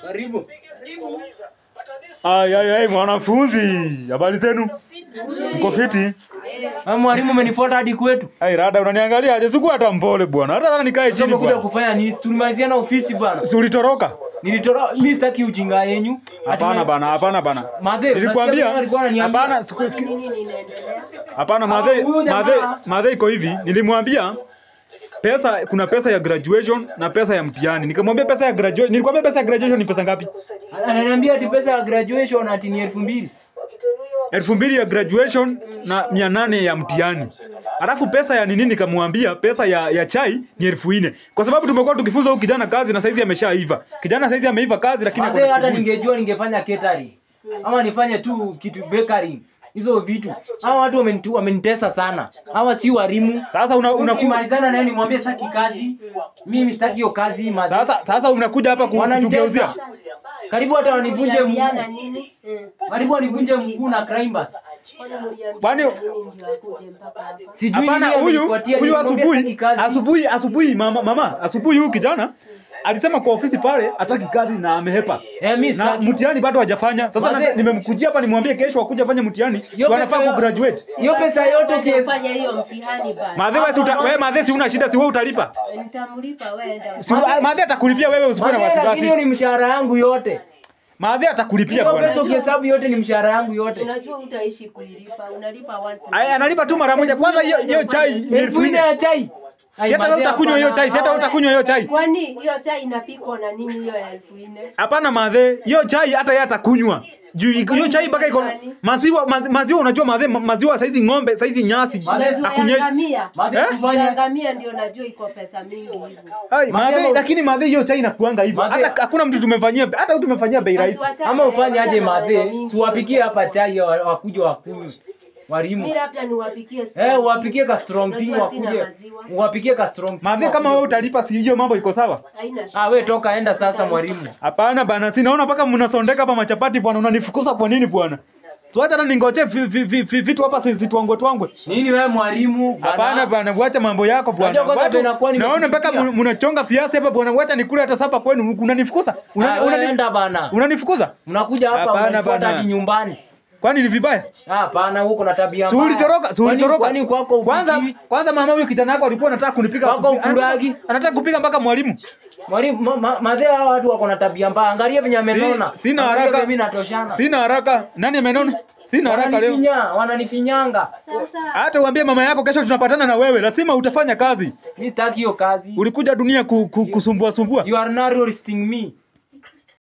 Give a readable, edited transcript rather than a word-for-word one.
Karibu. Ai mwanafunzi. Habari zenu? Mko fiti? Mwalimu umenifuata hadi kwetu. Ai rada unaniangalia aje? Siku hata mpole bwana. Hata sana nikae chini bwana. Umekuja kufanya nini? Tulimalizia na ofisi bwana. Si ulitoroka? Nilitoroka. Mimi sitaki ujinga yenu. Hapana bana. Madhe, nilikwambia hapana hapana madhe iko hivi. Nilimwambia pesa, kuna pesa ya graduation na pesa ya mtihani. Nikamwambia pesa ya graduation, nilikwambia pesa ya graduation ni pesa ngapi? Ananiambia ati pesa ya graduation ati ni 2000. 2000 ya graduation na 800 ya mtihani. Alafu pesa ya nini nikamwambia pesa ya chai ni 4000. Kwa sababu tumekuwa tukifunza huyu kijana kazi na saizi ameshaiva. Kijana saizi ameiva kazi lakini hata ningejua ningefanya catering. Ama nifanye tu kitu bakery. Hizo vitu. Hawa watu wamenitesa sana. Hawa si walimu. Sasa unakimalizana naye nimwambie sitaki kazi. Mimi sitaki hiyo kazi. Sasa unakuja hapa kutugeuzia. Karibu hata wanivunje mguu. Karibu wanivunje mguu na crimbers. Bwana sijui nini asubuhi mama asubuhi huyu kijana alisema kwa ofisi pale hataki kazi na amehepa. Na mtihani bado hajafanya. Sasa nimemkujia hapa nimwambie kesho akuje afanye mtihani. Wanafaa ku graduate. Hiyo pesa yote kufanya hiyo mtihani bana. Madhe si una shida, si wewe utalipa. Nitamlipa wewe. Madhe atakulipia wewe usikuwe na wasiwasi. Lakini hiyo ni mshahara yangu yote. Madhe atakulipia bwana. Pesa ukihesabu yote ni mshahara yangu yote. Unajua utaishi kuilipa, unalipa once. Analipa tu mara moja. Kwanza hiyo chai ni 1000 ya chai. Si hata utakunywa hiyo chai, si hata utakunywa hiyo chai. Kwani hiyo chai inapikwa na nini hiyo ya 4000? Hapana madhe, hiyo chai hata yeye atakunywa. Juu hiyo chai mpaka iko maziwa unajua madhe, maziwa saizi ng'ombe, saizi nyasi. Akunyesha. Kufanya ngamia ndio najua iko pesa mingi hivyo. Ai madhe, lakini madhe hiyo chai inakuanga hivyo. Hata hakuna mtu tumefanyia, hata tumefanyia bei rahisi. Ama ufanye aje madhe, siwapikie hapa chai wakuje wakunywe. Walimu. Mimi labda niwapikie uwapikie ka strong tea wakuje. Uwapikie ka strong tea. Madhe kama wewe utalipa si hiyo mambo iko sawa? Haina. Wewe toka enda sasa mwalimu. Hapana bana, sinaona paka mnasondeka hapa machapati bwana, unanifukuza kwa nini bwana? Tuacha na ningoje vitu hapa sisi twangwe. Nini wewe mwalimu? Hapana bwana, wacha mambo yako bwana. Naona mpaka mnachonga viasi hapa bwana, wacha nikule hata sapa kwenu. Unanifukuza? Unaenda bana. Unanifukuza? Unakuja hapa unafuata hadi nyumbani. Kwani ni vibaya? Hapana, huko na tabia mbaya. Ulitoroka. Kwani kwako kwanza mama huyo kijana wako alikuwa anataka kunipiga. Kwako ukuragi. Anataka kupiga mpaka mwalimu. Mwalimu madhe hao watu wako na tabia mbaya. Angalia venye amenona. Sina haraka. Mimi natoshana. Sina haraka. Nani amenona? Sina haraka leo. Wananifinyanga. Hata uambie mama yako kesho tunapatana na wewe, lazima utafanya kazi. Mimi sitaki hiyo kazi. Ulikuja dunia kusumbua. You are not roasting me.